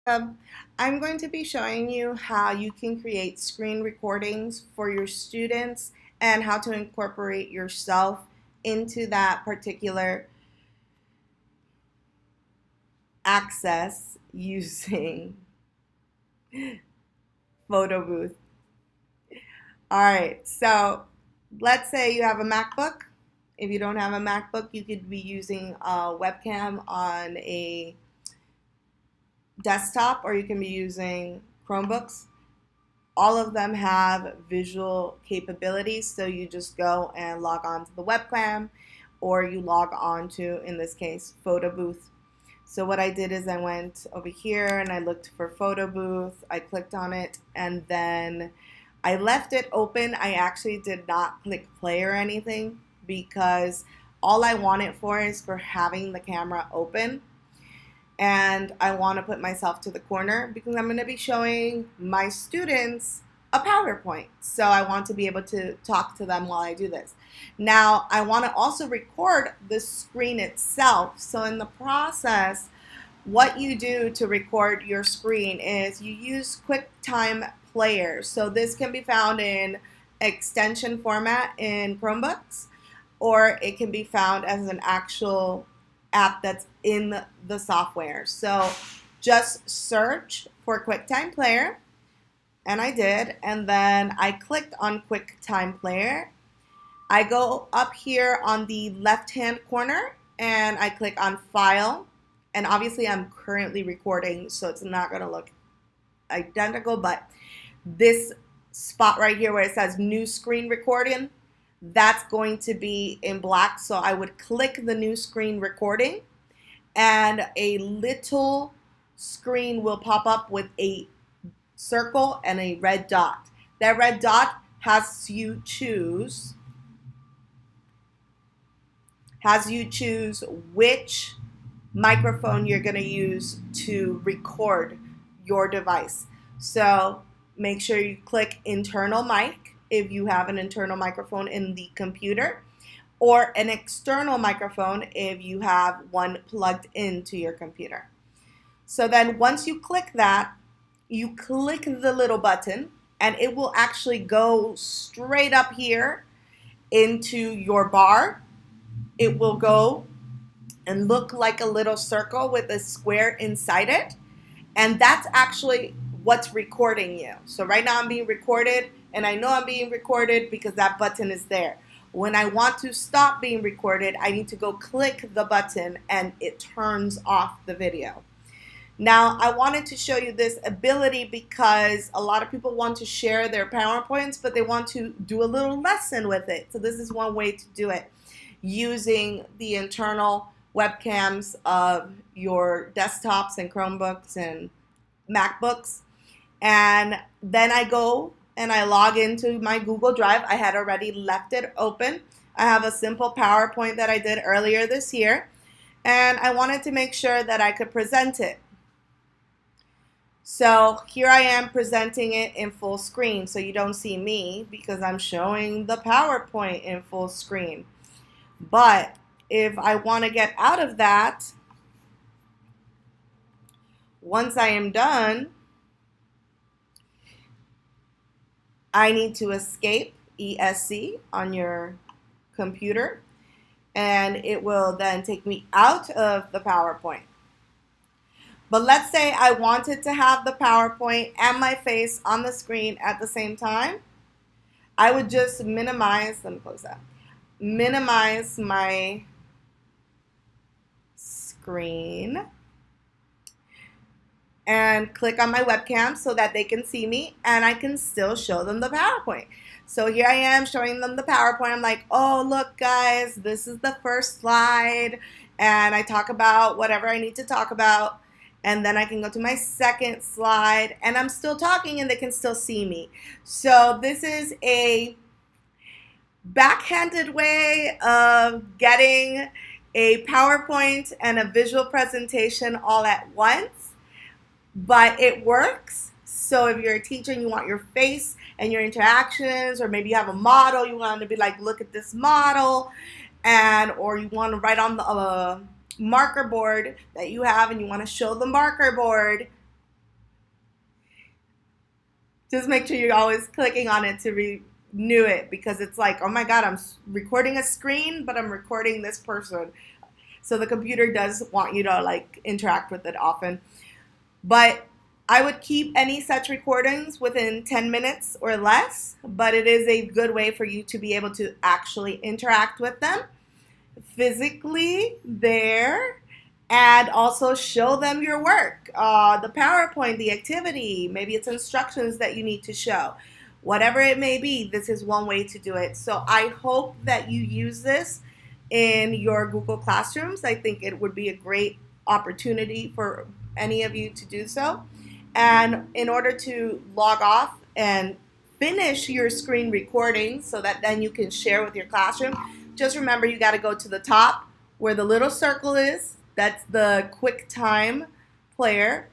Um, I'm going to be showing you how you can create screen recordings for your students and how to incorporate yourself into that particular access using photo booth. All right, so let's say you have a MacBook. If you don't have a MacBook, you could be using a webcam on a desktop, or you can be using Chromebooks. All of them have visual capabilities, so you just go and log on to the webcam, or you log on to, in this case, photo booth. So what I did is I went over here and I looked for photo booth. I clicked on it and then I left it open. I actually did not click play or anything because all I want it for is for having the camera open. And I want to put myself to the corner because I'm going to be showing my students a PowerPoint. So I want to be able to talk to them while I do this. Now, I want to also record the screen itself. So in the process, what you do to record your screen is you use QuickTime Player. So this can be found in extension format in Chromebooks, or it can be found as an actual app that's in the software. So just search for QuickTime Player, and I did, and then I clicked on QuickTime Player. I go up here on the left-hand corner, and I click on File, and obviously I'm currently recording, so it's not going to look identical, but this spot right here where it says New Screen Recording, that's going to be in black. So I would click the new screen recording and a little screen will pop up with a circle and a red dot. That red dot has you choose which microphone you're going to use to record your device. So make sure you click internal mic if you have an internal microphone in the computer, or an external microphone if you have one plugged into your computer. So then once you click that, you click the little button and it will actually go straight up here into your bar. It will go and look like a little circle with a square inside it. And that's actually what's recording you. So right now I'm being recorded, and I know I'm being recorded because that button is there. When I want to stop being recorded, I need to go click the button and it turns off the video. Now, I wanted to show you this ability because a lot of people want to share their PowerPoints, but they want to do a little lesson with it. So this is one way to do it, using the internal webcams of your desktops and Chromebooks and MacBooks. And then I go and I log into my Google Drive. I had already left it open. I have a simple PowerPoint that I did earlier this year, and I wanted to make sure that I could present it. So here I am presenting it in full screen, so you don't see me because I'm showing the PowerPoint in full screen. But if I want to get out of that, once I am done, I need to escape, ESC, on your computer, and it will then take me out of the PowerPoint. But let's say I wanted to have the PowerPoint and my face on the screen at the same time. I would just minimize, let me close that, minimize my screen and click on my webcam so that they can see me and I can still show them the PowerPoint. So here I am showing them the PowerPoint. I'm like, oh, look, guys, this is the first slide. And I talk about whatever I need to talk about. And then I can go to my second slide and I'm still talking and they can still see me. So this is a backhanded way of getting a PowerPoint and a visual presentation all at once, but it works. So if you're a teacher and you want your face and your interactions, or maybe you have a model, you want to be like, look at this model, and or you want to write on the marker board that you have and you want to show the marker board, Just make sure you're always clicking on it to renew it, because it's like, oh my God, I'm recording a screen, but I'm recording this person. So the computer does want you to like interact with it often. But I would keep any such recordings within 10 minutes or less, but it is a good way for you to be able to actually interact with them physically there, and also show them your work, the PowerPoint, the activity, maybe it's instructions that you need to show. Whatever it may be, this is one way to do it. So I hope that you use this in your Google Classrooms. I think it would be a great opportunity for any of you to do so. And in order to log off and finish your screen recording so that then you can share with your classroom, just remember you got to go to the top where the little circle is. That's the QuickTime player.